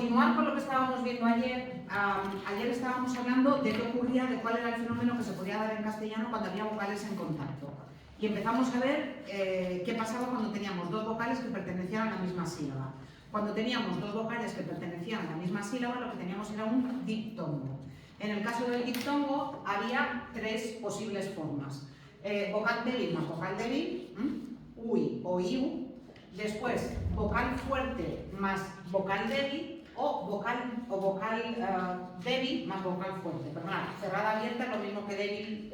continuar con lo que estábamos viendo ayer, ayer estábamos hablando de qué ocurría, de cuál era el fenómeno que se podía dar en castellano cuando había vocales en contacto. Y empezamos a ver qué pasaba cuando teníamos dos vocales que pertenecían a la misma sílaba. Cuando teníamos dos vocales que pertenecían a la misma sílaba, lo que teníamos era un diptongo. En el caso del diptongo había tres posibles formas. Vocal débil más vocal débil, ui o iu. Después, vocal fuerte más vocal débil o vocal débil más vocal fuerte. Perdón, cerrada, abierta, lo mismo que débil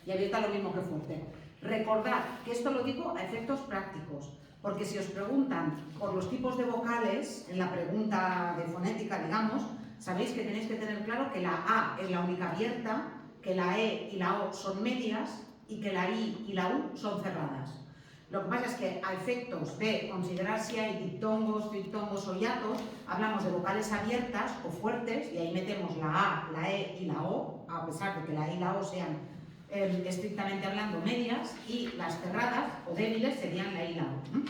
y abierta, lo mismo que fuerte. Recordad que esto lo digo a efectos prácticos, porque si os preguntan por los tipos de vocales, en la pregunta de fonética, digamos, sabéis que tenéis que tener claro que la A es la única abierta, que la E y la O son medias y que la I y la U son cerradas. Lo que pasa es que a efectos de considerar si hay diptongos, triptongos o hiatos, hablamos de vocales abiertas o fuertes y ahí metemos la A, la E y la O, a pesar de que la E y la O sean estrictamente hablando medias, y las cerradas o débiles serían la I y la U.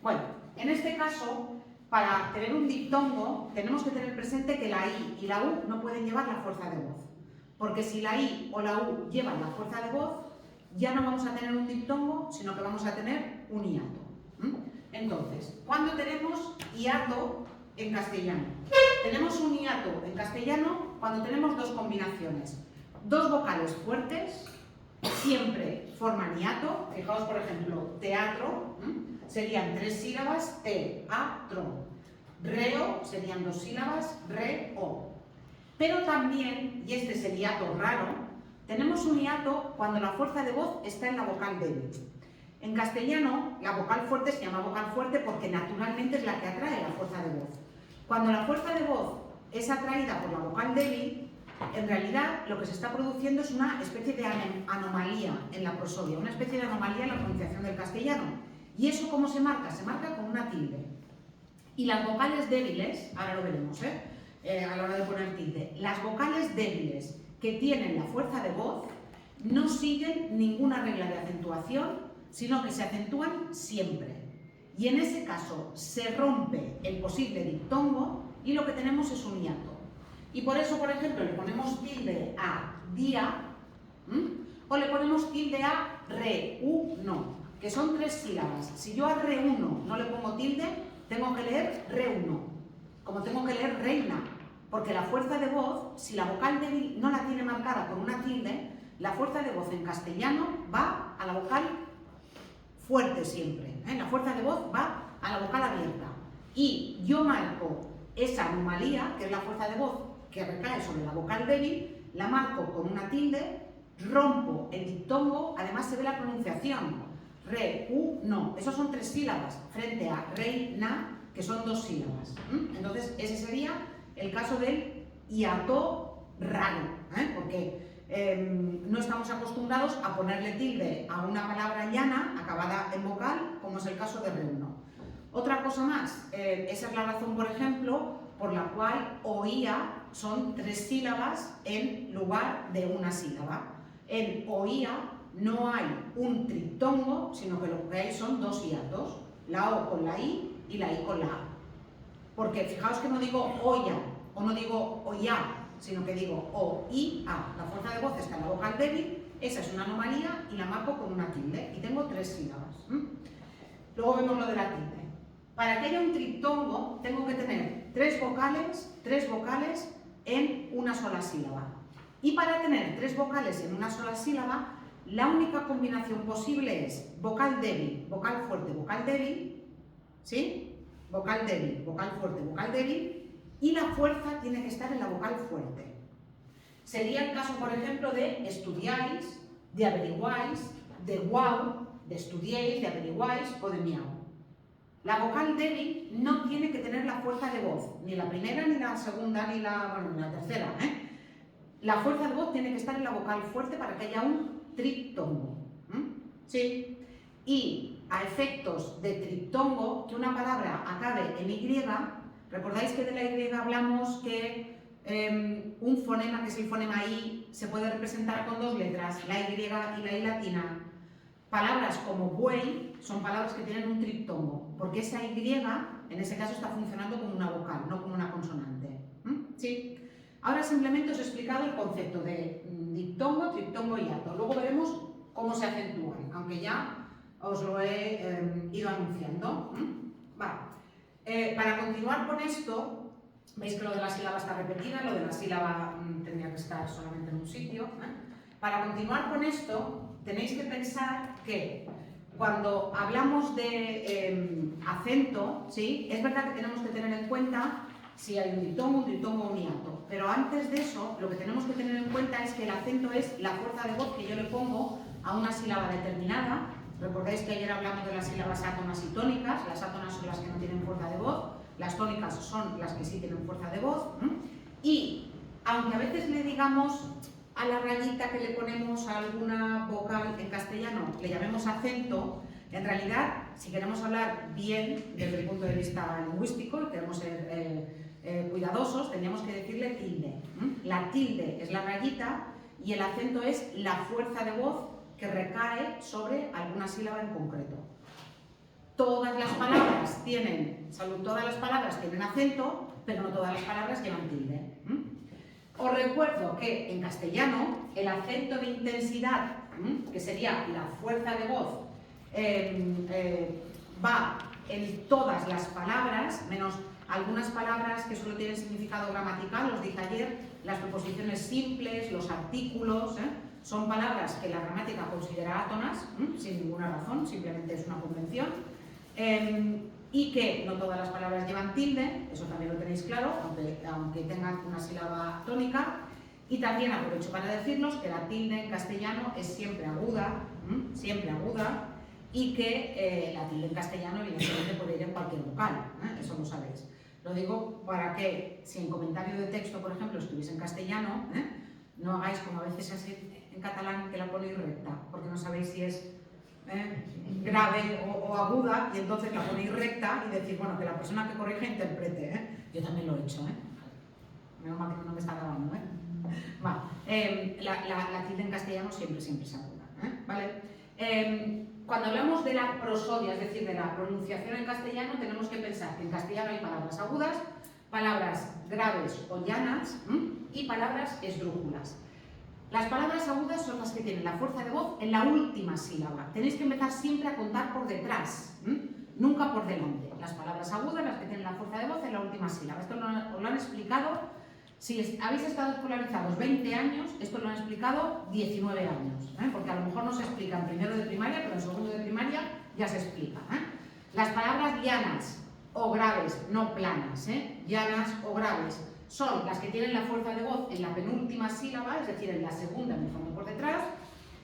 Bueno, en este caso, para tener un diptongo tenemos que tener presente que la I y la U no pueden llevar la fuerza de voz, porque si la I o la U llevan la fuerza de voz, ya no vamos a tener un diptongo, sino que vamos a tener un hiato. Entonces, ¿cuándo tenemos hiato en castellano? Tenemos un hiato en castellano cuando tenemos dos combinaciones. Dos vocales fuertes siempre forman hiato. Fijaos, por ejemplo, teatro, serían tres sílabas, te-a-tro. Reo serían dos sílabas, re-o. Pero también, y este es el hiato raro, tenemos un hiato cuando la fuerza de voz está en la vocal débil. En castellano, la vocal fuerte se llama vocal fuerte porque naturalmente es la que atrae la fuerza de voz. Cuando la fuerza de voz es atraída por la vocal débil, en realidad lo que se está produciendo es una especie de anomalía en la prosodia, una especie de anomalía en la pronunciación del castellano. ¿Y eso cómo se marca? Se marca con una tilde. Y las vocales débiles, ahora lo veremos, a la hora de poner tilde, las vocales débiles que tienen la fuerza de voz no siguen ninguna regla de acentuación, sino que se acentúan siempre. Y en ese caso se rompe el posible diptongo y lo que tenemos es un hiato. Y por eso, por ejemplo, le ponemos tilde a día o le ponemos tilde a re-u-no, que son tres sílabas. Si yo a re-uno no le pongo tilde, tengo que leer re-uno, como tengo que leer reina. Porque la fuerza de voz, si la vocal débil no la tiene marcada con una tilde, la fuerza de voz en castellano va a la vocal fuerte siempre. La fuerza de voz va a la vocal abierta. Y yo marco esa anomalía, que es la fuerza de voz que recae sobre la vocal débil, la marco con una tilde, rompo el diptongo, además se ve la pronunciación. Re, u, no. Esos son tres sílabas, frente a reina, que son dos sílabas. Entonces, ese sería el caso del hiato raro, porque no estamos acostumbrados a ponerle tilde a una palabra llana acabada en vocal, como es el caso de re-1. Otra cosa más, esa es la razón, por ejemplo, por la cual oía son tres sílabas en lugar de una sílaba. En oía no hay un triptongo, sino que lo que hay son dos hiatos, la O con la I y la I con la A. Porque fijaos que no digo oya o no digo oya, sino que digo o-i-a. La fuerza de voz está en la vocal débil, esa es una anomalía y la marco con una tilde. Y tengo tres sílabas. Luego vemos lo de la tilde. Para que haya un triptongo tengo que tener tres vocales en una sola sílaba. Y para tener tres vocales en una sola sílaba, la única combinación posible es vocal débil, vocal fuerte, vocal débil, ¿sí? Vocal débil, vocal fuerte, vocal débil, y la fuerza tiene que estar en la vocal fuerte. Sería el caso, por ejemplo, de estudiáis, de averiguáis, de guau, de estudiéis, de averiguáis o de miau. La vocal débil no tiene que tener la fuerza de voz, ni la primera, ni la segunda, ni la tercera. La fuerza de voz tiene que estar en la vocal fuerte para que haya un triptongo. ¿Sí? Y a efectos de triptongo, que una palabra acabe en Y, recordáis que de la Y hablamos que un fonema, que es el fonema I, se puede representar con dos letras, la Y y la I latina. Palabras como buey son palabras que tienen un triptongo, porque esa Y en ese caso está funcionando como una vocal, no como una consonante. ¿Sí? Ahora simplemente os he explicado el concepto de diptongo, triptongo y hiato. Luego veremos cómo se acentúan, aunque ya os lo he ido anunciando. Vale. Para continuar con esto, veis que lo de la sílaba está repetida, lo de la sílaba tendría que estar solamente en un sitio. Para continuar con esto, tenéis que pensar que cuando hablamos de acento, ¿sí? Es verdad que tenemos que tener en cuenta si hay un diptongo o un hiato, pero antes de eso, lo que tenemos que tener en cuenta es que el acento es la fuerza de voz que yo le pongo a una sílaba determinada. Recordáis que ayer hablamos de las sílabas átonas y tónicas. Las átonas son las que no tienen fuerza de voz, las tónicas son las que sí tienen fuerza de voz. Y aunque a veces le digamos a la rayita que le ponemos a alguna vocal en castellano, le llamemos acento, en realidad, si queremos hablar bien desde el punto de vista lingüístico y queremos ser cuidadosos, tendríamos que decirle tilde. La tilde es la rayita y el acento es la fuerza de voz que recae sobre alguna sílaba en concreto. Todas las palabras tienen acento, pero no todas las palabras llevan tilde. Os recuerdo que en castellano el acento de intensidad, que sería la fuerza de voz, va en todas las palabras, menos algunas palabras que solo tienen significado gramatical. Os dije ayer, las preposiciones simples, los artículos, son palabras que la gramática considera átonas, sin ninguna razón, simplemente es una convención. Y que no todas las palabras llevan tilde, eso también lo tenéis claro, aunque tengan una sílaba tónica. Y también aprovecho para deciros que la tilde en castellano es siempre aguda, y que la tilde en castellano evidentemente puede ir en cualquier vocal, eso lo sabéis. Lo digo para que, si en comentario de texto, por ejemplo, estuviese en castellano, no hagáis como a veces se hace en catalán, que la ponéis recta, porque no sabéis si es grave o aguda, y entonces la ponéis recta y decir, bueno, que la persona que corrige interprete. Yo también lo he hecho, menos mal que no me está grabando. La tilde en castellano siempre es aguda, ¿vale? Cuando hablamos de la prosodia, es decir, de la pronunciación en castellano, tenemos que pensar que en castellano hay palabras agudas, palabras graves o llanas y palabras esdrújulas. Las palabras agudas son las que tienen la fuerza de voz en la última sílaba. Tenéis que empezar siempre a contar por detrás, nunca por delante. Las palabras agudas, las que tienen la fuerza de voz en la última sílaba. Esto os lo han explicado, si habéis estado escolarizados 20 años, esto lo han explicado 19 años, porque a lo mejor no se explica en primero de primaria, pero en segundo de primaria ya se explica. Las palabras llanas o graves, no planas, llanas o graves, son las que tienen la fuerza de voz en la penúltima sílaba, es decir, en la segunda empezando por detrás,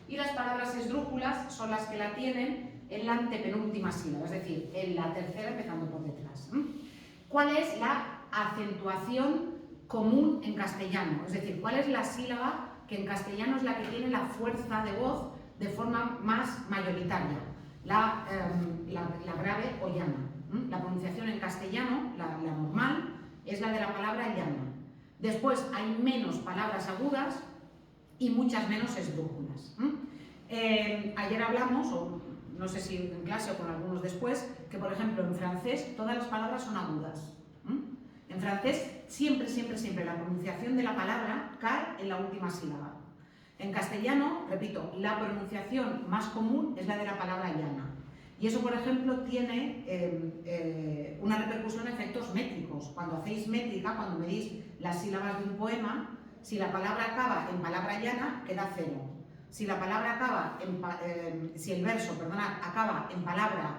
y las palabras esdrújulas son las que la tienen en la antepenúltima sílaba, es decir, en la tercera empezando por detrás. ¿Cuál es la acentuación común en castellano? Es decir, ¿cuál es la sílaba que en castellano es la que tiene la fuerza de voz de forma más mayoritaria? La grave o llana. La pronunciación en castellano, la normal, es la de la palabra llana. Después hay menos palabras agudas y muchas menos esdrújulas. Ayer hablamos, o no sé si en clase o con algunos después, que por ejemplo en francés todas las palabras son agudas. En francés siempre la pronunciación de la palabra cae en la última sílaba. En castellano, repito, la pronunciación más común es la de la palabra llana. Y eso, por ejemplo, tiene una repercusión en efectos métricos. Cuando hacéis métrica, cuando medís las sílabas de un poema, si la palabra acaba en palabra llana, queda 0. Si la palabra acaba si el verso, acaba en palabra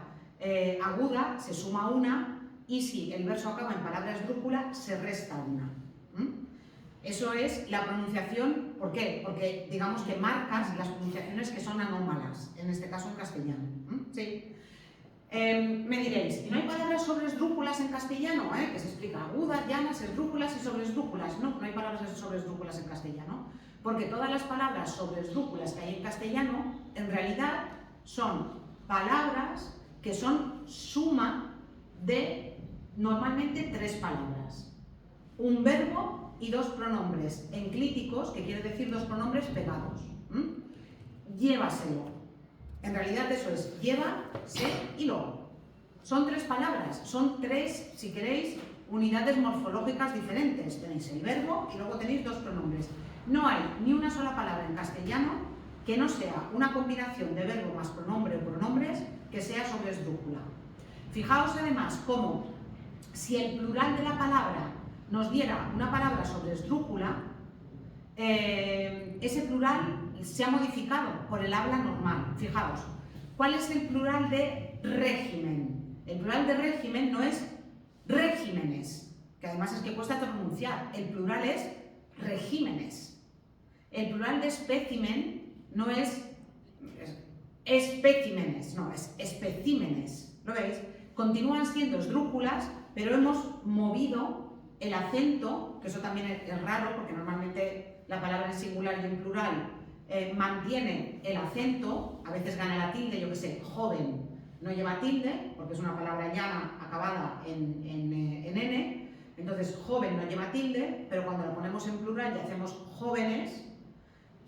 aguda, se suma 1, y si el verso acaba en palabra esdrújula, se resta 1. Eso es la pronunciación. ¿Por qué? Porque digamos que marcas las pronunciaciones que son anómalas, en este caso en castellano. ¿Sí? Me diréis, ¿y no hay palabras sobresdrújulas en castellano? Que se explica agudas, llanas, esdrújulas y sobresdrújulas. No hay palabras sobresdrújulas en castellano, porque todas las palabras sobresdrújulas que hay en castellano, en realidad son palabras que son suma de normalmente 3 palabras. Un verbo y 2 pronombres enclíticos, que quiere decir 2 pronombres pegados. Llévaselo. En realidad eso es lleva, sé y lo. Son 3 palabras, son 3, si queréis, unidades morfológicas diferentes. Tenéis el verbo y luego tenéis 2 pronombres. No hay ni una sola palabra en castellano que no sea una combinación de verbo más pronombre o pronombres que sea sobre esdrújula. Fijaos además cómo si el plural de la palabra nos diera una palabra sobre esdrújula, ese plural se ha modificado por el habla normal. Fijaos, ¿cuál es el plural de régimen? El plural de régimen no es regímenes, que además es que cuesta pronunciar. El plural es regímenes. El plural de espécimen no es especímenes, no, es especímenes. ¿Lo veis? Continúan siendo esdrújulas, pero hemos movido el acento, que eso también es raro, porque normalmente la palabra en singular y en plural mantiene el acento, a veces gana la tilde, yo que sé, joven no lleva tilde, porque es una palabra llana acabada en N, entonces joven no lleva tilde, pero cuando la ponemos en plural y hacemos jóvenes,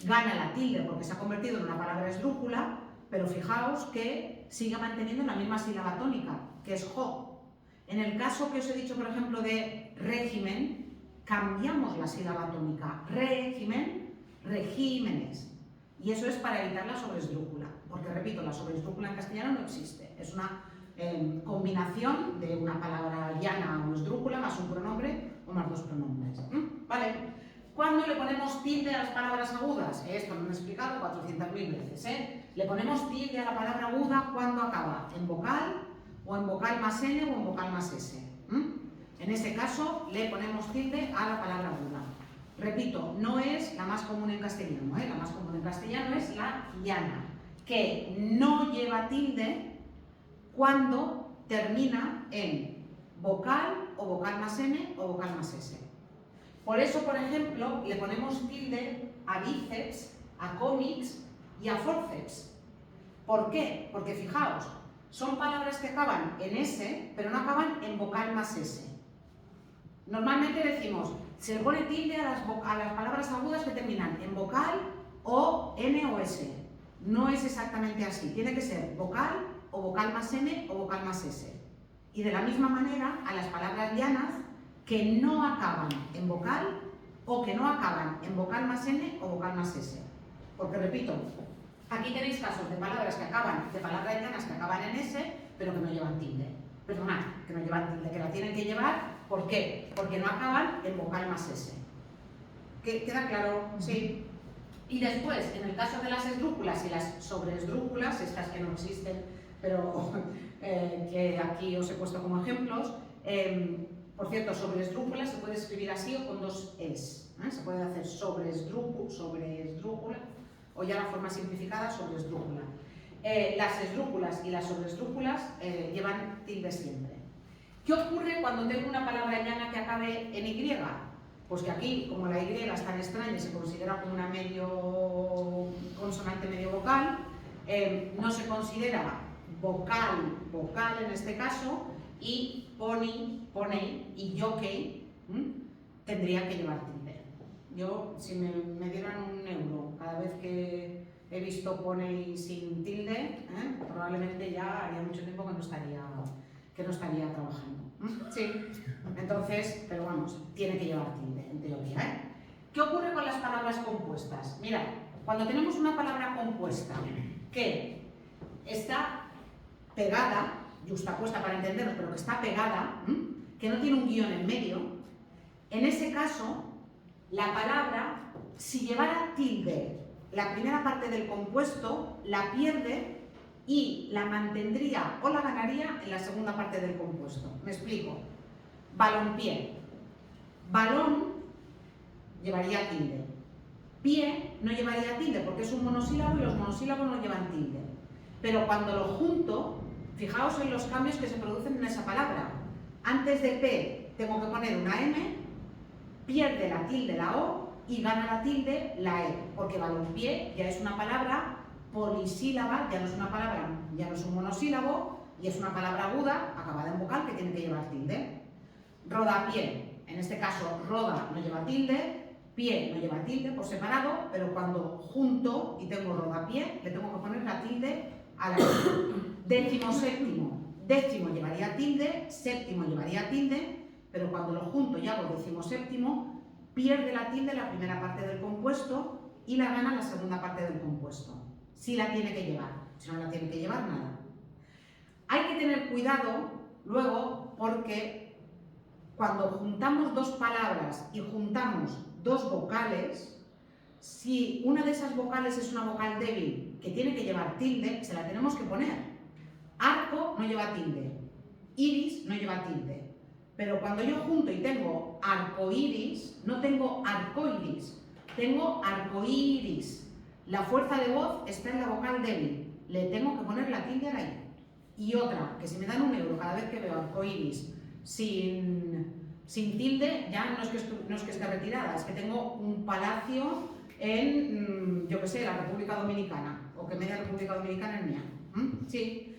gana la tilde porque se ha convertido en una palabra esdrújula, pero fijaos que sigue manteniendo la misma sílaba tónica, que es jo. En el caso que os he dicho, por ejemplo, de régimen, cambiamos la sílaba tónica. Régimen, regímenes. Y eso es para evitar la sobresdrújula, porque repito, la sobresdrújula en castellano no existe. Es una combinación de una palabra llana o esdrújula más un pronombre o más 2 pronombres. ¿Vale? ¿Cuándo le ponemos tilde a las palabras agudas? Esto lo he explicado 400.000 veces. Le ponemos tilde a la palabra aguda cuando acaba en vocal o en vocal más N o en vocal más S. En ese caso le ponemos tilde a la palabra aguda. Repito, no es la más común en castellano, la más común en castellano es la llana, que no lleva tilde cuando termina en vocal o vocal más N o vocal más S. Por eso, por ejemplo, le ponemos tilde a bíceps, a cómics y a forceps. ¿Por qué? Porque fijaos, son palabras que acaban en S, pero no acaban en vocal más S. Normalmente decimos, se le pone tilde a las palabras agudas que terminan en vocal o N o S. No es exactamente así, tiene que ser vocal o vocal más N o vocal más S. Y de la misma manera, a las palabras llanas que no acaban en vocal o que no acaban en vocal más N o vocal más S. Porque repito, aquí tenéis casos de palabras que acaban, de palabras llanas que acaban en S, pero que no llevan tilde. Perdonad, que no llevan tilde, que la tienen que llevar. ¿Por qué? Porque no acaban en vocal más S. ¿Queda claro? Sí. Y después, en el caso de las esdrújulas y las sobreesdrújulas, estas que no existen, pero que aquí os he puesto como ejemplos, por cierto, sobreesdrújula se puede escribir así o con 2 es. Se puede hacer sobreesdrújula o ya la forma simplificada sobreesdrújula. Las esdrújulas y las sobreesdrújulas llevan tilde siempre. ¿Qué ocurre cuando tengo una palabra llana que acabe en Y? Pues que aquí, como la Y es tan extraña y se considera como una medio consonante medio vocal, no se considera vocal en este caso, y poney y jockey tendría que llevar tilde. Yo, si me dieran €1 cada vez que he visto poney sin tilde, probablemente ya haría mucho tiempo que no estaría trabajando. Sí, entonces, pero vamos, tiene que llevar tilde, en teoría. ¿Qué ocurre con las palabras compuestas? Mira, cuando tenemos una palabra compuesta que está pegada, justapuesta para entendernos, pero que está pegada, que no tiene un guión en medio, en ese caso, la palabra, si llevara tilde la primera parte del compuesto, la pierde y la mantendría o la ganaría en la segunda parte del compuesto. Me explico. Balompié. Balón llevaría tilde. Pie no llevaría tilde porque es un monosílabo y los monosílabos no llevan tilde. Pero cuando lo junto, fijaos en los cambios que se producen en esa palabra. Antes de P tengo que poner una M, pierde la tilde la O y gana la tilde la E, porque balompié ya es una palabra polisílaba, ya no es una palabra, ya no es un monosílabo y es una palabra aguda acabada en vocal que tiene que llevar tilde. Rodapié, en este caso roda no lleva tilde, pie no lleva tilde por separado, pero cuando junto y tengo rodapié, le tengo que poner la tilde a la E. 17º, décimo llevaría tilde, séptimo llevaría tilde, pero cuando lo junto y hago decimoséptimo, pierde la tilde la primera parte del compuesto y la gana la segunda parte del compuesto. Si la tiene que llevar, si no la tiene que llevar, nada. Hay que tener cuidado luego porque cuando juntamos dos palabras y juntamos dos vocales, si una de esas vocales es una vocal débil que tiene que llevar tilde, se la tenemos que poner. Arco no lleva tilde, iris no lleva tilde. Pero cuando yo junto y tengo arcoíris, no tengo arcoiris, tengo arcoíris. La fuerza de voz está en la vocal débil, le tengo que poner la tilde ahí. Y otra, que si me dan €1 cada vez que veo arcoíris sin tilde, ya no es que esté retirada, es que tengo un palacio en, yo qué sé, la República Dominicana, o que media República Dominicana es mía. Sí,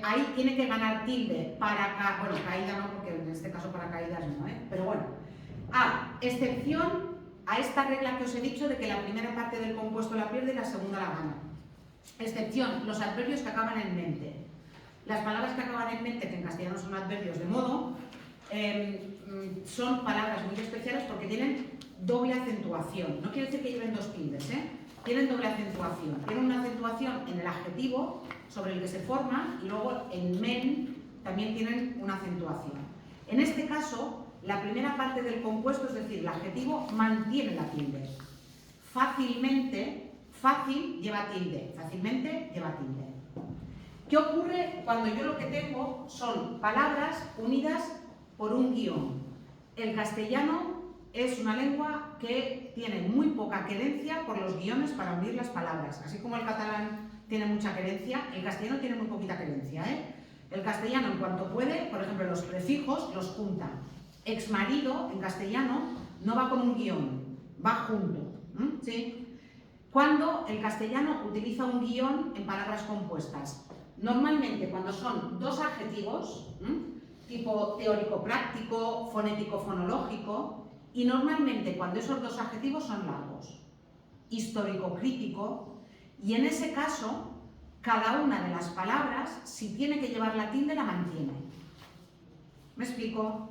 ahí tiene que ganar tilde para, bueno, caída no, porque en este caso para caídas no, pero bueno. Excepción a esta regla que os he dicho de que la primera parte del compuesto la pierde y la segunda la gana. Excepción, los adverbios que acaban en mente. Las palabras que acaban en mente, que en castellano son adverbios de modo, son palabras muy especiales porque tienen doble acentuación. No quiere decir que lleven dos tildes, tienen doble acentuación. Tienen una acentuación en el adjetivo sobre el que se forma y luego en men también tienen una acentuación. En este caso, la primera parte del compuesto, es decir, el adjetivo, mantiene la tilde. Fácilmente, fácil lleva tilde, fácilmente lleva tilde. ¿Qué ocurre cuando yo lo que tengo son palabras unidas por un guión? El castellano es una lengua que tiene muy poca querencia por los guiones para unir las palabras. Así como el catalán tiene mucha querencia, el castellano tiene muy poquita querencia, El castellano, en cuanto puede, por ejemplo, los prefijos los junta. Exmarido, en castellano, no va con un guión, va junto. ¿Sí? Cuando el castellano utiliza un guión en palabras compuestas. Normalmente cuando son dos adjetivos, tipo teórico-práctico, fonético-fonológico, y normalmente cuando esos dos adjetivos son largos, histórico-crítico, y en ese caso, cada una de las palabras, si tiene que llevar la tilde, la mantiene. ¿Me explico?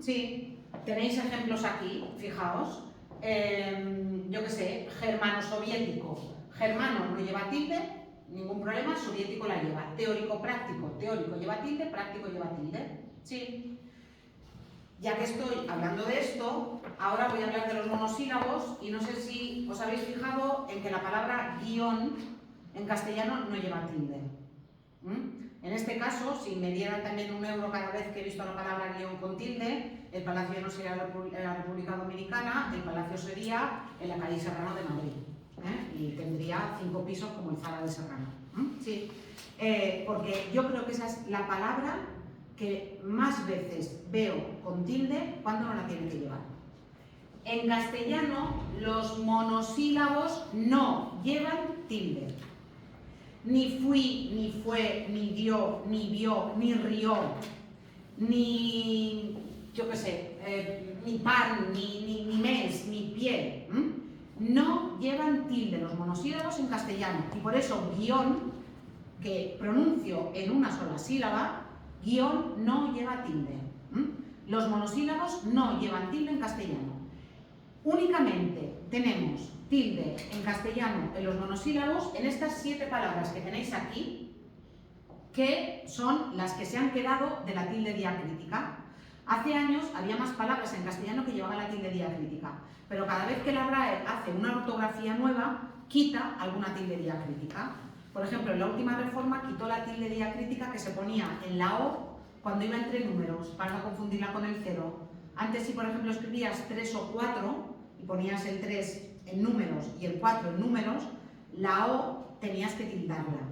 Sí, tenéis ejemplos aquí, fijaos. Yo qué sé, germano-soviético. Germano no lleva tilde, ningún problema, soviético la lleva. Teórico-práctico, teórico lleva tilde, práctico lleva tilde. Sí. Ya que estoy hablando de esto, ahora voy a hablar de los monosílabos y no sé si os habéis fijado en que la palabra guión en castellano no lleva tilde. En este caso, si me dieran también €1 cada vez que he visto la palabra guión con tilde, el palacio no sería la República Dominicana, el palacio sería en la calle Serrano de Madrid. Y tendría 5 pisos como el Zara de Serrano. Sí. Porque yo creo que esa es la palabra que más veces veo con tilde cuando no la tiene que llevar. En castellano, los monosílabos no llevan tilde. Ni fui, ni fue, ni dio, ni vio, ni rió, ni, yo qué sé, ni pan, ni mes, ni pie. No llevan tilde los monosílabos en castellano. Y por eso guión, que pronuncio en una sola sílaba, guión no lleva tilde. Los monosílabos no llevan tilde en castellano. Únicamente tenemos tilde en castellano en los monosílabos en estas 7 palabras que tenéis aquí, que son las que se han quedado de la tilde diacrítica. Hace años había más palabras en castellano que llevaban la tilde diacrítica, pero cada vez que la RAE hace una ortografía nueva, quita alguna tilde diacrítica. Por ejemplo, en la última reforma quitó la tilde diacrítica que se ponía en la O cuando iba entre números, para no confundirla con el 0. Antes, si por ejemplo escribías 3 o 4 y ponías el 3 en números y el 4 en números, la O tenías que tildarla.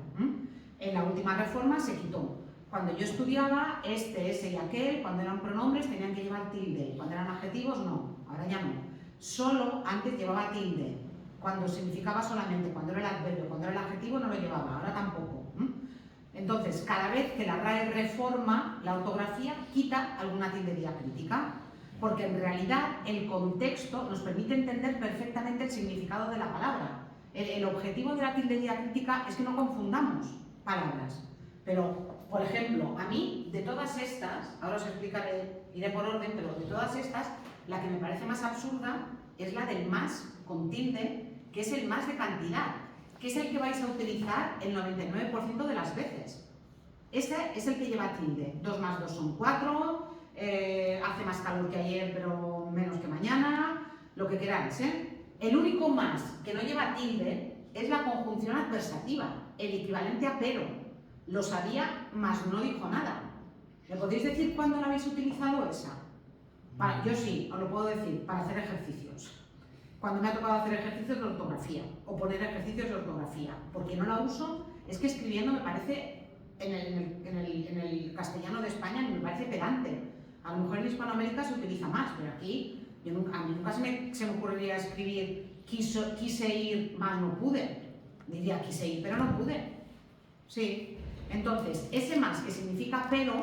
En la última reforma se quitó. Cuando yo estudiaba, este, ese y aquel, cuando eran pronombres tenían que llevar tilde, cuando eran adjetivos no, ahora ya no. Solo antes llevaba tilde, cuando significaba solamente, cuando era el adverbio, cuando era el adjetivo no lo llevaba, ahora tampoco. Entonces, cada vez que la RAE reforma la ortografía, quita alguna tilde diacrítica, porque en realidad el contexto nos permite entender perfectamente el significado de la palabra. El objetivo de la tilde diacrítica es que no confundamos palabras, pero por ejemplo, a mí, de todas estas, ahora os explicaré, iré por orden, pero de todas estas, la que me parece más absurda es la del más con tilde, que es el más de cantidad, que es el que vais a utilizar el 99% de las veces. Este es el que lleva tilde. 2 más 2 son 4, hace más calor que ayer, pero menos que mañana, lo que queráis, ¿eh? El único más que no lleva tilde es la conjunción adversativa, el equivalente a pero. Lo sabía, mas no dijo nada. ¿Me podéis decir cuándo la habéis utilizado esa? Yo sí, os lo puedo decir, para hacer ejercicios. Cuando me ha tocado hacer ejercicios de ortografía o poner ejercicios de ortografía. Porque no la uso, es que escribiendo me parece, en el castellano de España, me parece pedante. A lo mejor en Hispanoamérica se utiliza más, pero aquí a mí nunca se me ocurriría escribir quise ir, más no pude. Diría quise ir, pero no pude. Sí. Entonces, ese más que significa pero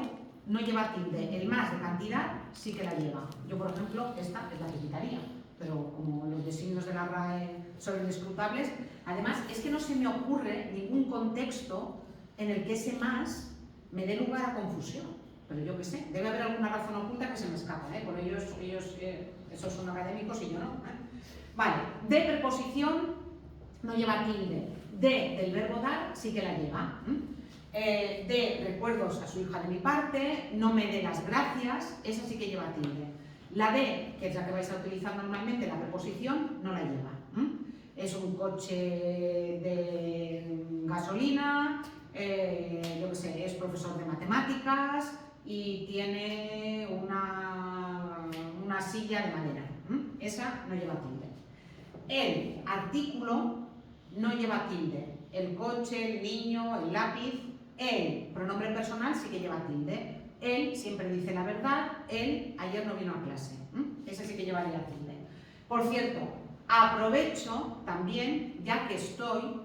no lleva tilde. El más de cantidad sí que la lleva. Yo, por ejemplo, esta es la que quitaría. Pero como los designios de la RAE son inescrutables, además es que no se me ocurre ningún contexto en el que ese más me dé lugar a confusión. Pero yo qué sé, debe haber alguna razón oculta que se me escapa, ¿eh? Por ellos esos son académicos y yo no, ¿eh? Vale, de preposición no lleva tilde. De del verbo dar sí que la lleva. De recuerdos a su hija de mi parte, no me dé las gracias, esa sí que lleva tilde. La de, que es la que vais a utilizar normalmente, la preposición, no la lleva. Es un coche de gasolina, yo qué sé, es profesor de matemáticas y tiene una silla de madera. Esa no lleva tilde. El artículo no lleva tilde. El coche, el niño, el lápiz. El pronombre personal sí que lleva tilde. Él siempre dice la verdad. Él ayer no vino a clase. Ese sí que llevaría tilde. Por cierto, aprovecho también, ya que estoy,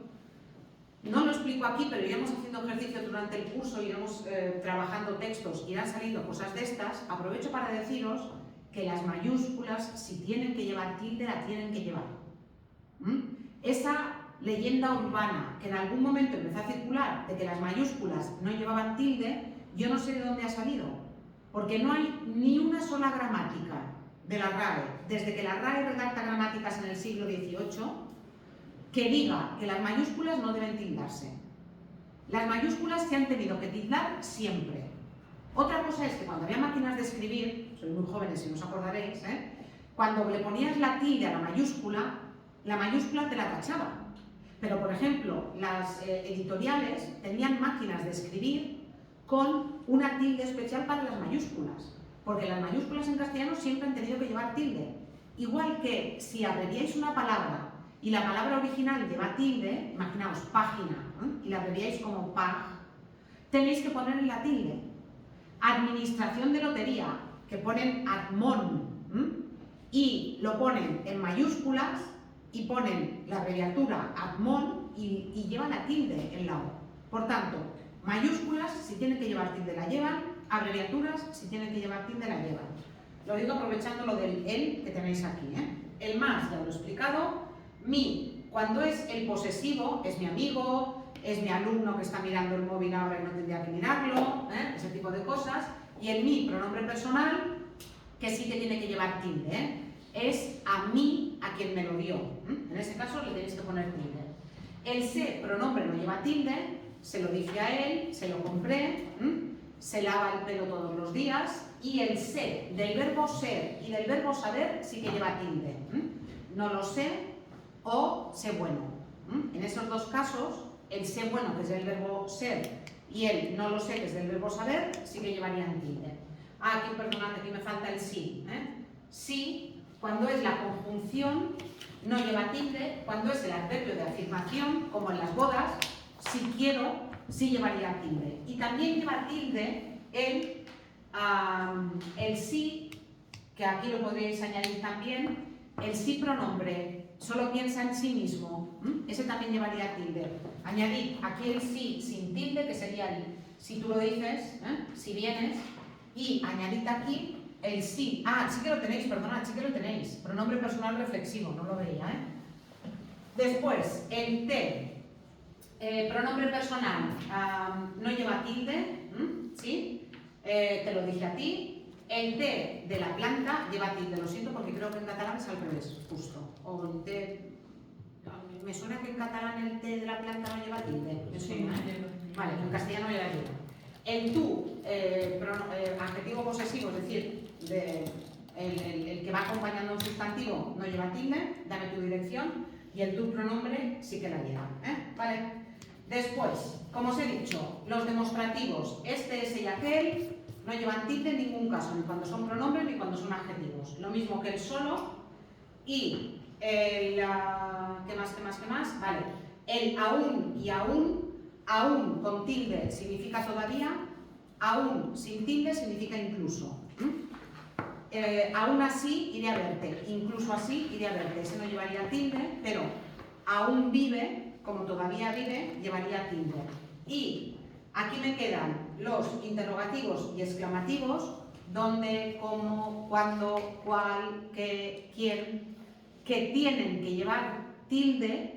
no lo explico aquí, pero iremos haciendo ejercicio durante el curso, iremos trabajando textos, irán saliendo cosas de estas. Aprovecho para deciros que las mayúsculas, si tienen que llevar tilde, la tienen que llevar. Esa leyenda urbana que en algún momento empezó a circular de que las mayúsculas no llevaban tilde, yo no sé de dónde ha salido, porque no hay ni una sola gramática de la RAE, desde que la RAE redacta gramáticas en el siglo XVIII, que diga que las mayúsculas no deben tildarse. Las mayúsculas se han tenido que tildar siempre. Otra cosa es que cuando había máquinas de escribir, sois muy jóvenes si no os acordaréis, cuando le ponías la tilde a la mayúscula te la tachaba. Pero, por ejemplo, las editoriales tenían máquinas de escribir con una tilde especial para las mayúsculas, porque las mayúsculas en castellano siempre han tenido que llevar tilde. Igual que si abreviáis una palabra y la palabra original lleva tilde, imaginaos página, y la abreviáis como pag, tenéis que ponerle la tilde. Administración de lotería, que ponen admon, y lo ponen en mayúsculas, y ponen la abreviatura admon y llevan la tilde en la O. Por tanto, mayúsculas, si tienen que llevar tilde, la llevan. Abreviaturas, si tienen que llevar tilde, la llevan. Lo digo aprovechando lo del el que tenéis aquí. El más, ya lo he explicado. Mi, cuando es el posesivo, es mi amigo, es mi alumno que está mirando el móvil ahora y no tendría que mirarlo, ese tipo de cosas. Y el mi, pronombre personal, que sí que tiene que llevar tilde, es a mí, a quien me lo dio. En ese caso le tenéis que poner tilde. El se, pronombre, no lleva tilde, se lo dice a él, se lo compré, se lava el pelo todos los días. Y el se, del verbo ser y del verbo saber, sí que lleva tilde. No lo sé o sé bueno. En esos dos casos, el sé bueno, que es del verbo ser, y el no lo sé, que es del verbo saber, sí que llevarían tilde. Aquí, perdonad, aquí me falta el sí. Sí, cuando es la conjunción, no lleva tilde. Cuando es el adverbio de afirmación, como en las bodas, si quiero, sí llevaría tilde. Y también lleva tilde el sí, que aquí lo podríais añadir también, el sí pronombre, solo piensa en sí mismo, ese también llevaría tilde. Añadid aquí el sí sin tilde, que sería el si tú lo dices, si vienes, y añadid aquí el sí. Sí que lo tenéis, perdonad, sí que lo tenéis. Pronombre personal reflexivo, no lo veía, Después, el te, pronombre personal, no lleva tilde, ¿sí? Te lo dije a ti. El T de la planta lleva tilde, lo siento porque creo que en catalán es al revés, justo. O el T... Me suena que en catalán el T de la planta no lleva tilde. Me suena, ¿eh? Vale, en castellano ya la lleva. El tú, adjetivo posesivo, es decir, el que va acompañando un sustantivo no lleva tilde, dame tu dirección, y el tú pronombre sí que la lleva, ¿vale? Después, como os he dicho, los demostrativos, este, ese y aquel, no llevan tilde en ningún caso, ni cuando son pronombres ni cuando son adjetivos. Lo mismo que el solo y el... ¿qué más? Vale, el aún y aún con tilde significa todavía, aún sin tilde significa incluso. Aún así iré a verte, incluso así iré a verte. Ese no llevaría tilde, pero aún vive, como todavía vive, llevaría tilde. Y aquí me quedan los interrogativos y exclamativos, donde, cómo, cuándo, cuál, qué, quién, que tienen que llevar tilde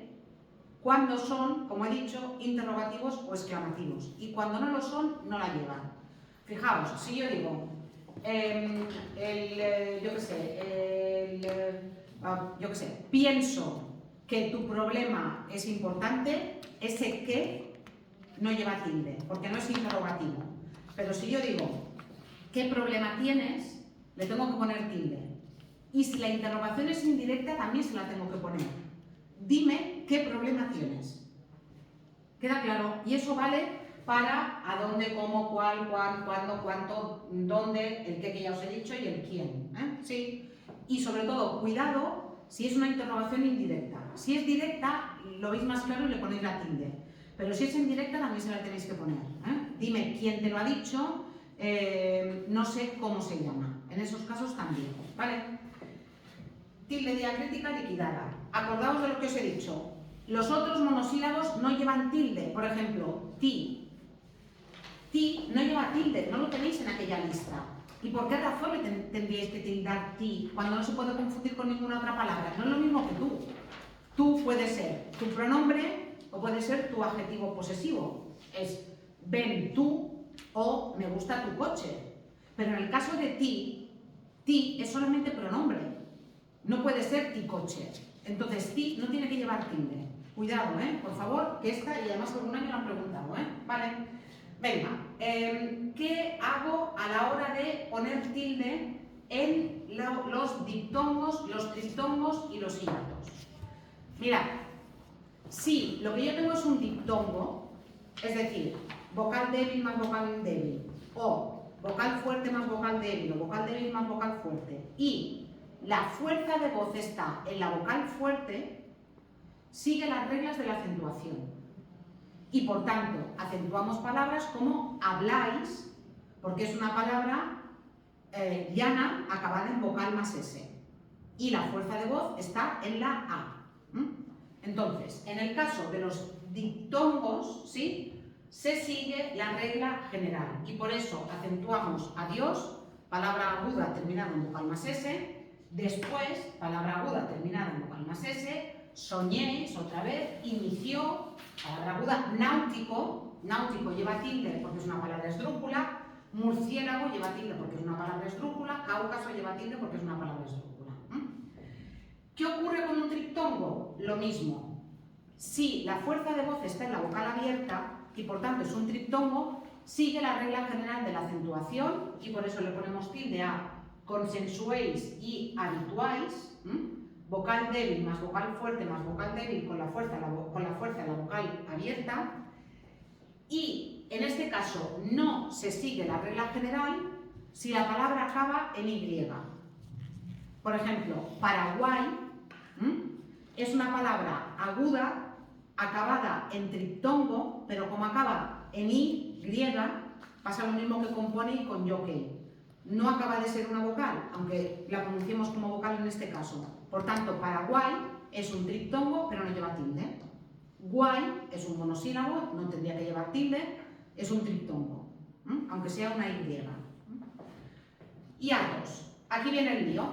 cuando son, como he dicho, interrogativos o exclamativos. Y cuando no lo son, no la llevan. Fijaos, si yo digo, yo qué sé, pienso que tu problema es importante, ese que no lleva tilde, porque no es interrogativo. Pero si yo digo, ¿qué problema tienes?, le tengo que poner tilde. Y si la interrogación es indirecta, también se la tengo que poner. Dime qué problema tienes. ¿Queda claro? Y eso vale para a dónde, cómo, cuál, cuándo, cuánto, dónde, el qué que ya os he dicho y el quién. Sí. Y sobre todo, cuidado si es una interrogación indirecta. Si es directa, lo veis más claro y le ponéis la tilde. Pero si es indirecta, también se la tenéis que poner. Dime quién te lo ha dicho, no sé cómo se llama. En esos casos también. ¿Vale? Tilde diacrítica liquidada. Acordaos de lo que os he dicho. Los otros monosílabos no llevan tilde. Por ejemplo, ti. Ti no lleva tilde, no lo tenéis en aquella lista. ¿Y por qué razón le tendríais que tildar ti cuando no se puede confundir con ninguna otra palabra? No es lo mismo que tú. Tú puede ser tu pronombre o puede ser tu adjetivo posesivo. Es ven tú o me gusta tu coche. Pero en el caso de ti es solamente pronombre. No puede ser ti coche. Entonces ti no tiene que llevar tilde. Cuidado, por favor, que esta, y además algún año lo han preguntado, Vale. Venga, ¿qué hago a la hora de poner tilde en los diptongos, los triptongos y los hiatos? Mirad, si lo que yo tengo es un diptongo, es decir, vocal débil más vocal débil, o vocal fuerte más vocal débil, o vocal débil más vocal fuerte, y la fuerza de voz está en la vocal fuerte, sigue las reglas de la acentuación. Y por tanto, acentuamos palabras como habláis, porque es una palabra llana acabada en vocal más S. Y la fuerza de voz está en la A. Entonces, en el caso de los diptongos, ¿sí?, se sigue la regla general. Y por eso acentuamos adiós, palabra aguda terminada en vocal más S, después, palabra aguda terminada en vocal más S, soñéis, otra vez, inició, palabra aguda, náutico, náutico lleva tilde porque es una palabra esdrújula, murciélago lleva tilde porque es una palabra esdrújula, cáucaso lleva tilde porque es una palabra esdrújula. ¿Qué ocurre con un triptongo? Lo mismo. Si la fuerza de voz está en la vocal abierta y por tanto es un triptongo, sigue la regla general de la acentuación y por eso le ponemos tilde a consensuéis y habituáis. Vocal débil más vocal fuerte más vocal débil con la fuerza de la vocal abierta. Y en este caso no se sigue la regla general si la palabra acaba en Y. Por ejemplo, Paraguay es una palabra aguda acabada en triptongo, pero como acaba en Y, pasa lo mismo que con pone y con jockey. No acaba de ser una vocal, aunque la pronunciemos como vocal en este caso. Por tanto, Paraguay es un triptongo, pero no lleva tilde. Guay es un monosílabo, no tendría que llevar tilde, es un triptongo, aunque sea una Y. Hiatos. Aquí viene el lío.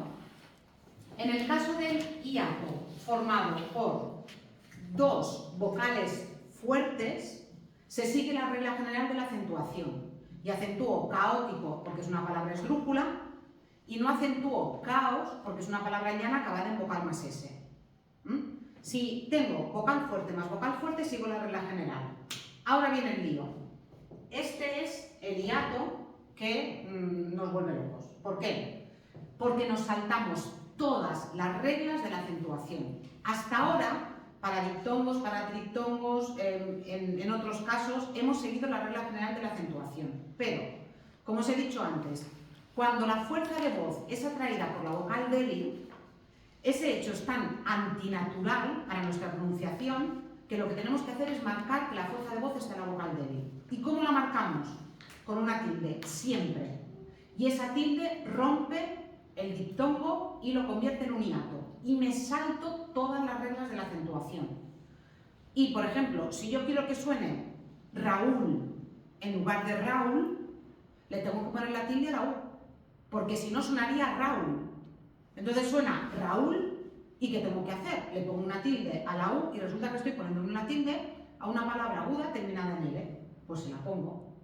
En el caso del hiato formado por dos vocales fuertes, se sigue la regla general de la acentuación. Y acentúo caótico porque es una palabra esdrújula y no acentúo caos porque es una palabra llana acabada en vocal más S. Si tengo vocal fuerte más vocal fuerte, sigo la regla general. Ahora viene el lío. Este es el hiato que nos vuelve locos. ¿Por qué? Porque nos saltamos todas las reglas de la acentuación. Hasta ahora, para diptongos, para triptongos, en otros casos, hemos seguido la regla general de la acentuación. Pero, como os he dicho antes, cuando la fuerza de voz es atraída por la vocal débil, ese hecho es tan antinatural para nuestra pronunciación que lo que tenemos que hacer es marcar que la fuerza de voz está en la vocal débil. ¿Y cómo la marcamos? Con una tilde, siempre. Y esa tilde rompe el diptongo y lo convierte en un hiato. Y me salto todas las reglas de la acentuación. Y, por ejemplo, si yo quiero que suene Raúl en lugar de Raúl, le tengo que poner la tilde a la U, porque si no sonaría Raúl. Entonces suena Raúl, ¿y qué tengo que hacer? Le pongo una tilde a la U y resulta que estoy poniendo una tilde a una palabra aguda terminada en L. Pues se la pongo.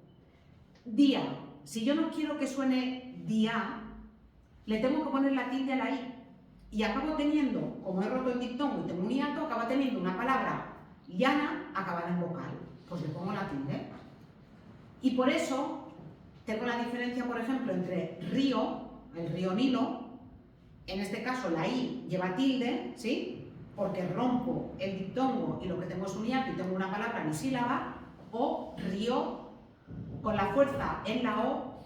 Día. Si yo no quiero que suene día, le tengo que poner la tilde a la I. Y acabo teniendo, como he roto el diptongo y tengo un hiato, acabo teniendo una palabra llana acabada en vocal. Pues le pongo la tilde. Y por eso tengo la diferencia, por ejemplo, entre río, el río Nilo. En este caso la I lleva tilde, ¿sí? Porque rompo el diptongo y lo que tengo es un hiato y tengo una palabra bisílaba. O río con la fuerza en la O.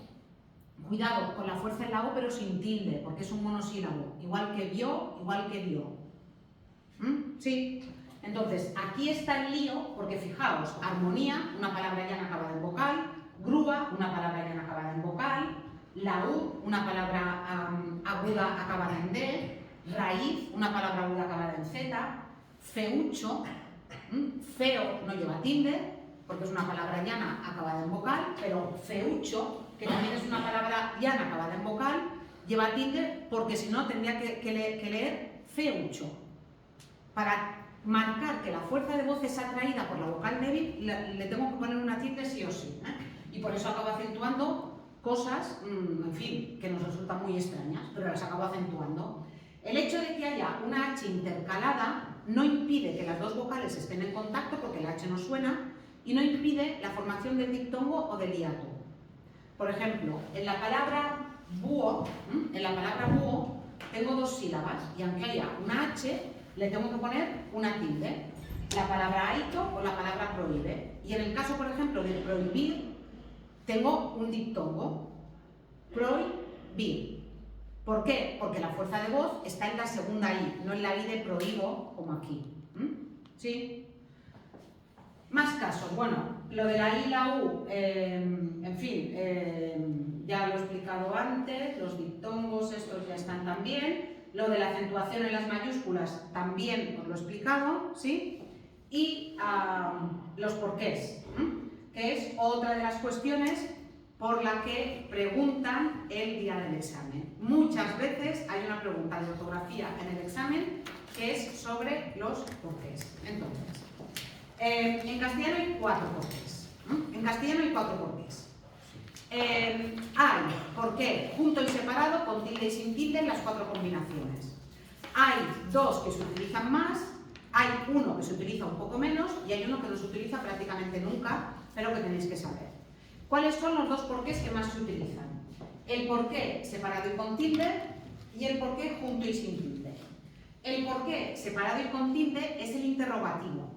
Cuidado, con la fuerza en la O, pero sin tilde, porque es un monosílabo. Igual que vio, igual que vio. ¿Sí? Entonces, aquí está el lío, porque fijaos, armonía, una palabra llana acabada en vocal, grúa, una palabra llana acabada en vocal, laúd, una palabra aguda acabada en D, raíz, una palabra aguda acabada en Z, feucho, feo no lleva tilde, porque es una palabra llana acabada en vocal, pero feucho, que también es una palabra llana acabada en vocal, lleva tilde porque si no tendría que leer feucho. Para marcar que la fuerza de voz es atraída por la vocal débil, le tengo que poner una tilde sí o sí. Y por eso acabo acentuando cosas, en fin, que nos resultan muy extrañas, pero las acabo acentuando. El hecho de que haya una H intercalada no impide que las dos vocales estén en contacto, porque la H no suena, y no impide la formación del diptongo o del hiato. Por ejemplo, en la palabra búho, tengo dos sílabas, y aunque haya una H, le tengo que poner una tilde. La palabra aito o la palabra prohíbe. Y en el caso, por ejemplo, de prohibir, tengo un diptongo. Prohibir. ¿Por qué? Porque la fuerza de voz está en la segunda I, no en la I de prohíbo, como aquí. ¿Sí? Más casos. Bueno, lo de la I y la U, en fin, ya lo he explicado antes, los diptongos estos ya están también. Lo de la acentuación en las mayúsculas también os lo he explicado, ¿sí? Y los porqués, que es otra de las cuestiones por la que preguntan el día del examen. Muchas veces hay una pregunta de ortografía en el examen que es sobre los porqués. Entonces, en castellano hay 4 porqués. En castellano hay 4 porqués. Hay porqué junto y separado, con tilde y sin tilde en las 4 combinaciones. Hay 2 que se utilizan más, hay uno que se utiliza un poco menos y hay uno que no se utiliza prácticamente nunca, pero que tenéis que saber. ¿Cuáles son los 2 porqués que más se utilizan? El porqué separado y con tilde y el porqué junto y sin tilde. El porqué separado y con tilde es el interrogativo.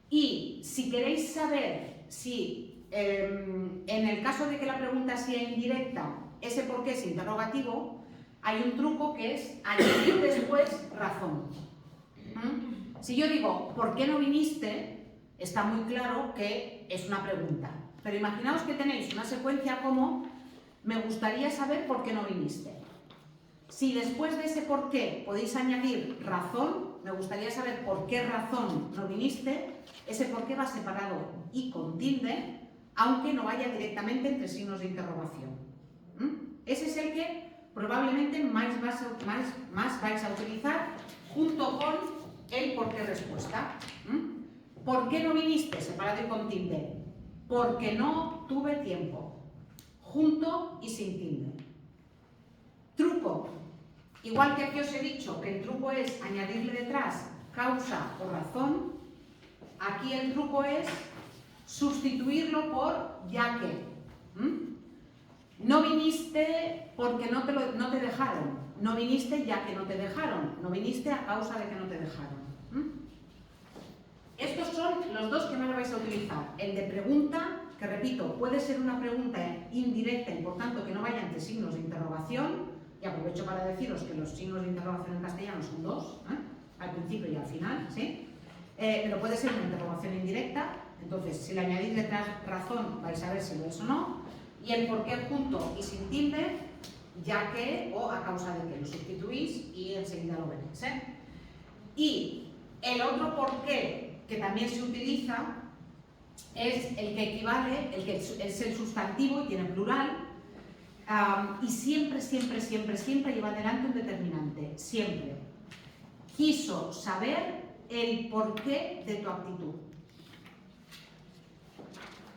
Y si queréis saber si en el caso de que la pregunta sea indirecta, ese porqué es interrogativo, hay un truco que es añadir después razón. Si yo digo, ¿por qué no viniste?, está muy claro que es una pregunta. Pero imaginaos que tenéis una secuencia como, me gustaría saber por qué no viniste. Si después de ese por qué podéis añadir razón, me gustaría saber por qué razón no viniste, ese por qué va separado y con tilde, aunque no vaya directamente entre signos de interrogación. Ese es el que probablemente más vais a utilizar junto con el por qué respuesta. ¿Por qué no viniste? Separado y con tilde. porque no tuve tiempo, junto y sin tilde. Truco. Igual que aquí os he dicho que el truco es añadirle detrás causa o razón, aquí el truco es sustituirlo por ya que. No viniste porque no te dejaron, no viniste ya que no te dejaron, no viniste a causa de que no te dejaron. Estos son los dos que más vais a utilizar. El de pregunta, que repito, puede ser una pregunta indirecta y por tanto que no vaya entre signos de interrogación. Y aprovecho para deciros que los signos de interrogación en castellano son dos, al principio y al final, ¿sí? Pero puede ser una interrogación indirecta, entonces si le añadís detrás razón vais a ver si lo es o no. Y el por qué junto y sin tilde, ya que o a causa de que lo sustituís y enseguida lo veréis, Y el otro por qué que también se utiliza es el que equivale, el que es el sustantivo y tiene plural, y siempre lleva adelante un determinante, siempre. Quiso saber el porqué de tu actitud.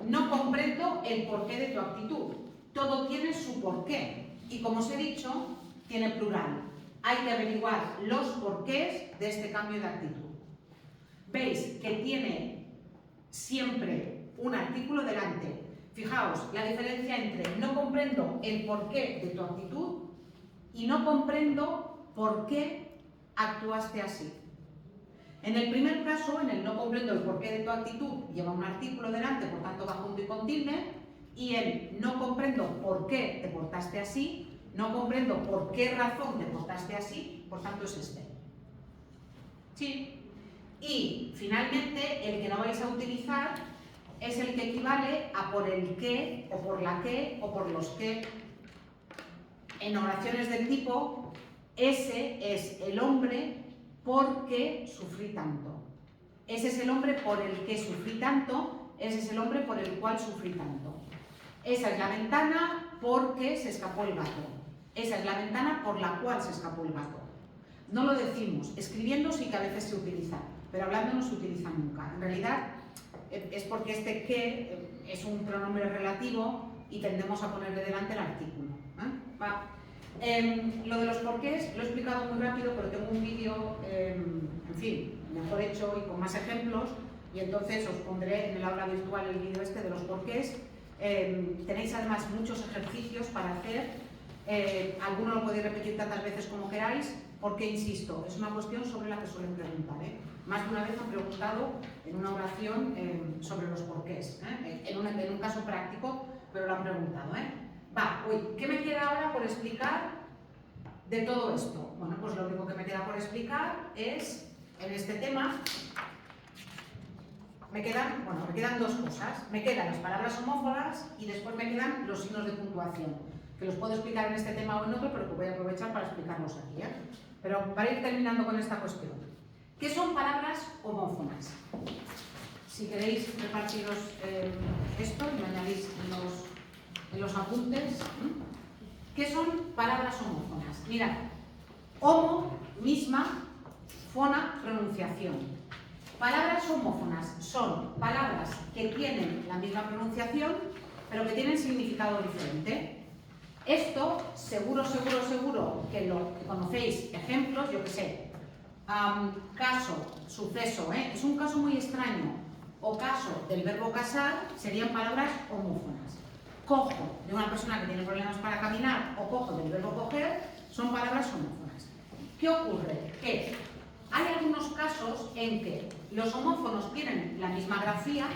No comprendo el porqué de tu actitud. Todo tiene su porqué. Y como os he dicho, tiene plural. Hay que averiguar los porqués de este cambio de actitud. Veis que tiene siempre un artículo delante. Fijaos la diferencia entre no comprendo el porqué de tu actitud y no comprendo por qué actuaste así. En el primer caso, en el no comprendo el porqué de tu actitud, lleva un artículo delante, por tanto va junto y con tilde, y el no comprendo por qué te portaste así, no comprendo por qué razón te portaste así, por tanto es este. Sí. Y finalmente, el que no vais a utilizar es el que equivale a por el qué, o por la qué, o por los qué. En oraciones del tipo, ese es el hombre por qué sufrí tanto. Ese es el hombre por el que sufrí tanto, ese es el hombre por el cual sufrí tanto. Esa es la ventana porque se escapó el gato. Esa es la ventana por la cual se escapó el gato. No lo decimos, escribiendo sí que a veces se utiliza, pero hablando no se utiliza nunca. En realidad es porque este que es un pronombre relativo y tendemos a ponerle delante el artículo. Lo de los porqués lo he explicado muy rápido, pero tengo un vídeo, en fin, mejor hecho y con más ejemplos, y entonces os pondré en el aula virtual el vídeo este de los porqués. Tenéis además muchos ejercicios para hacer, algunos lo podéis repetir tantas veces como queráis, porque insisto, es una cuestión sobre la que suelen preguntar. Más de una vez han preguntado en una oración sobre los porqués, en un caso práctico, pero lo han preguntado. ¿Qué me queda ahora por explicar de todo esto? Bueno, pues lo único que me queda por explicar es, en este tema, me quedan dos cosas. Me quedan las palabras homófonas y después me quedan los signos de puntuación, que los puedo explicar en este tema o en otro, pero que voy a aprovechar para explicarlos aquí. Pero para ir terminando con esta cuestión. ¿Qué son palabras homófonas? Si queréis repartiros esto y me añadís en los apuntes. ¿Qué son palabras homófonas? Mirad, homo, misma, fona, pronunciación. Palabras homófonas son palabras que tienen la misma pronunciación, pero que tienen significado diferente. Esto, seguro que lo conocéis, ejemplos, yo que sé, caso, suceso, es un caso muy extraño, o caso del verbo casar, serían palabras homófonas. Cojo, de una persona que tiene problemas para caminar, o cojo del verbo coger, son palabras homófonas. ¿Qué ocurre? Que hay algunos casos en que los homófonos tienen la misma grafía,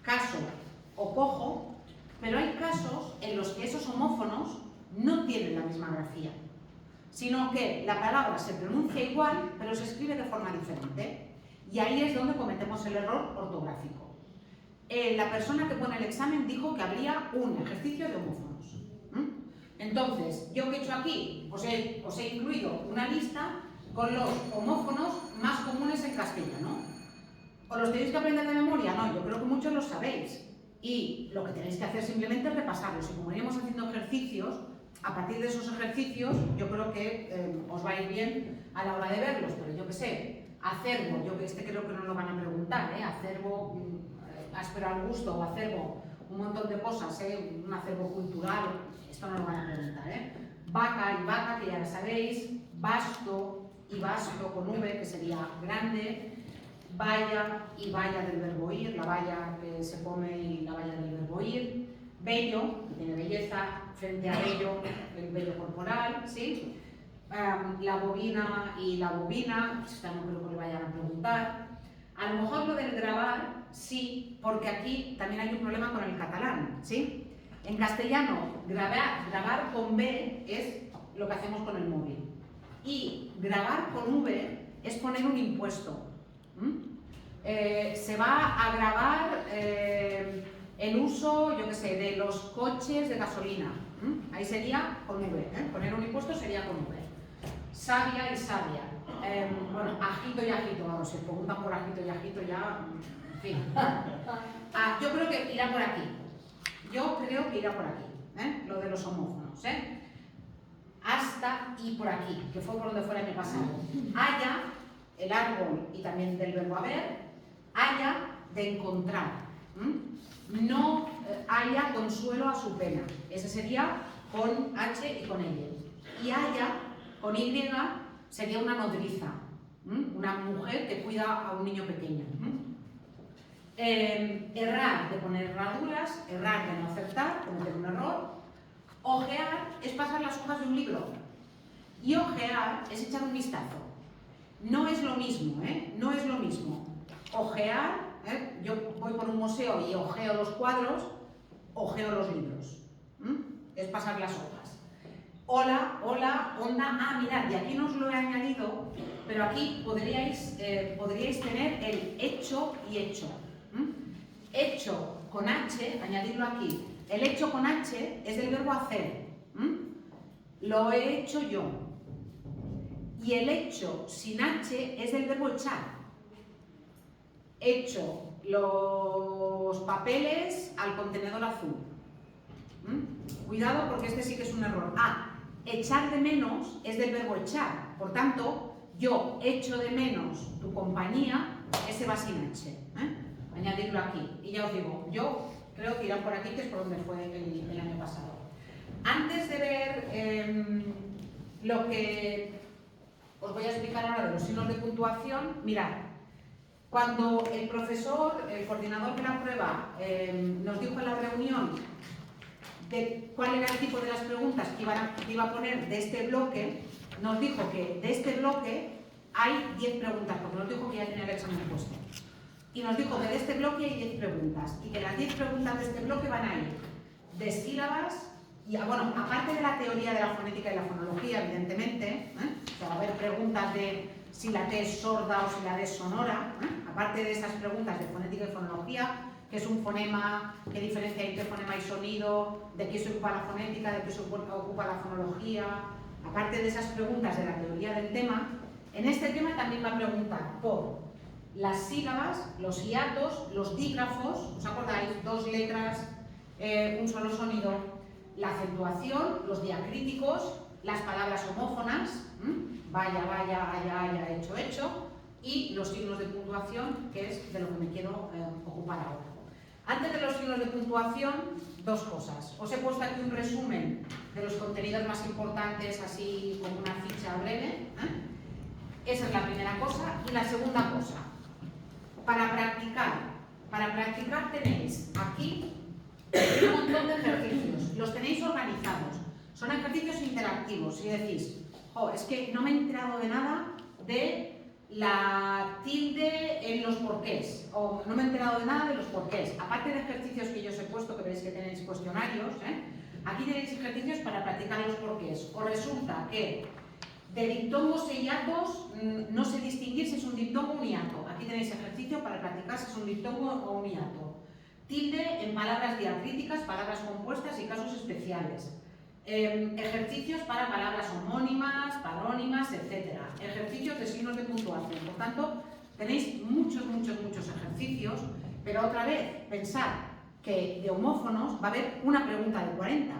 caso o cojo, pero hay casos en los que esos homófonos no tienen la misma grafía, sino que la palabra se pronuncia igual, pero se escribe de forma diferente. Y ahí es donde cometemos el error ortográfico. La persona que pone el examen dijo que habría un ejercicio de homófonos. Entonces, ¿yo qué he hecho aquí? Os he incluido una lista con los homófonos más comunes en castellano. ¿Os los tenéis que aprender de memoria? No, yo creo que muchos los sabéis. Y lo que tenéis que hacer simplemente es repasarlos. Y como iremos haciendo ejercicios, a partir de esos ejercicios, yo creo que os va a ir bien a la hora de verlos. Pero yo qué sé, acervo, creo que no lo van a preguntar, acervo, áspero al gusto o acervo, un montón de cosas, un acervo cultural, esto no lo van a preguntar, vaca y vaca, que ya lo sabéis, vasto y vasto con V, que sería grande, valla y valla del verbo ir, la valla que se come y la valla del verbo ir, bello, que tiene belleza, frente a bello, el vello corporal, ¿sí? La bobina y la bobina, esta no creo que le vayan a preguntar. A lo mejor lo del grabar, sí, porque aquí también hay un problema con el catalán, ¿sí? En castellano, grabar con B es lo que hacemos con el móvil. Y grabar con V es poner un impuesto. Se va a grabar el uso, yo qué sé, de los coches de gasolina. Ahí sería con V. Poner un impuesto sería con V. Sabia y sabia. Bueno, ajito y ajito, vamos, si preguntan por ajito y ajito ya, en fin. Yo creo que irá por aquí. Lo de los homófonos, hasta y por aquí, que fue por donde fue el año pasado. Haya, el árbol y también del verbo haber, haya de encontrar. No haya consuelo a su pena. Ese sería con H y con L. Y haya, con Y, sería una nodriza, una mujer que cuida a un niño pequeño. Errar, de poner herraduras, errar de no acertar, cometer un error. Ojear es pasar las hojas de un libro. Y ojear es echar un vistazo. No es lo mismo, No es lo mismo. Ojear, yo voy por un museo y ojeo los cuadros, ojeo los libros. Es pasar las hojas. Hola, hola, onda. Mirad, y aquí no os lo he añadido, pero aquí podríais tener el hecho y hecho. Hecho con H, añadirlo aquí. El hecho con H es del verbo hacer. Lo he hecho yo. Y el hecho sin H es del verbo echar. Hecho los papeles al contenedor azul. Cuidado porque este sí que es un error. Echar de menos es del verbo echar. Por tanto, yo echo de menos tu compañía, ese va sin H. Añadirlo aquí. Y ya os digo, yo creo que irán por aquí, que es por donde fue el año pasado. Antes de ver lo que os voy a explicar ahora de los signos de puntuación, mirad, cuando el profesor, el coordinador de la prueba, nos dijo en la reunión de cuál era el tipo de las preguntas que iba a poner de este bloque, nos dijo que de este bloque hay 10 preguntas, porque nos dijo que ya tenía el examen puesto. Y nos dijo que de este bloque hay 10 preguntas, y que las 10 preguntas de este bloque van a ir de sílabas, y bueno, aparte de la teoría de la fonética y la fonología, evidentemente, o sea, va a haber preguntas de si la T es sorda o si la D es sonora, aparte de esas preguntas de fonética y fonología, qué es un fonema, qué diferencia hay entre fonema y sonido, de qué se ocupa la fonética, de qué se ocupa la fonología, aparte de esas preguntas de la teoría del tema, en este tema también va a preguntar por las sílabas, los hiatos, los dígrafos, ¿os acordáis? 2 letras, un solo sonido, la acentuación, los diacríticos, las palabras homófonas, vaya, vaya, haya, haya, hecho, hecho, y los signos de puntuación, que es de lo que me quiero ocupar ahora. Antes de los signos de puntuación, 2 cosas. Os he puesto aquí un resumen de los contenidos más importantes, así como una ficha breve. Esa es la primera cosa. Y la segunda cosa, para practicar tenéis aquí un montón de ejercicios. Los tenéis organizados. Son ejercicios interactivos. Si decís, es que no me he enterado de nada de la tilde en los porqués, o no me he enterado de nada de los porqués. Aparte de ejercicios que yo os he puesto, que veis que tenéis cuestionarios, aquí tenéis ejercicios para practicar los porqués. Os resulta que de diptongos e hiatos no sé distinguir si es un diptongo o un hiato. Aquí tenéis ejercicio para practicar si es un diptongo o un hiato. Tilde en palabras diacríticas, palabras compuestas y casos especiales. Ejercicios para palabras homónimas, parónimas, etc. Ejercicios de signos de puntuación. Por tanto, tenéis muchos ejercicios, pero otra vez, pensad que de homófonos va a haber una pregunta de 40.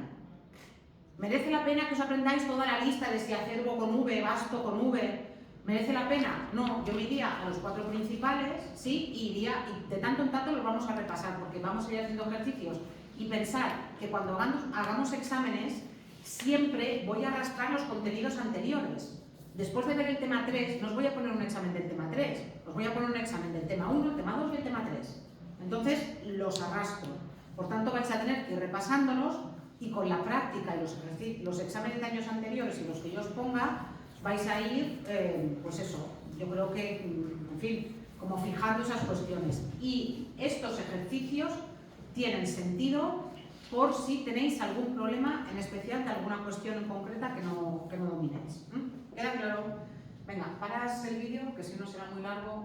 Merece la pena que os aprendáis toda la lista de si acervo con V, basto con V, ¿Merece la pena? No, yo me iría a los 4 principales, sí, y de tanto en tanto los vamos a repasar, porque vamos a ir haciendo ejercicios y pensar que cuando hagamos exámenes siempre voy a arrastrar los contenidos anteriores. Después de ver el tema 3, no os voy a poner un examen del tema 3, os voy a poner un examen del tema 1, el tema 2 y el tema 3. Entonces, los arrastro. Por tanto, vais a tener que ir repasándolos y con la práctica y los exámenes de años anteriores y los que yo os ponga, vais a ir, pues eso, yo creo que, en fin, como fijando esas cuestiones. Y estos ejercicios tienen sentido por si tenéis algún problema, en especial de alguna cuestión en concreta que no dominéis. ¿Queda claro? Venga, paras el vídeo, que si no será muy largo.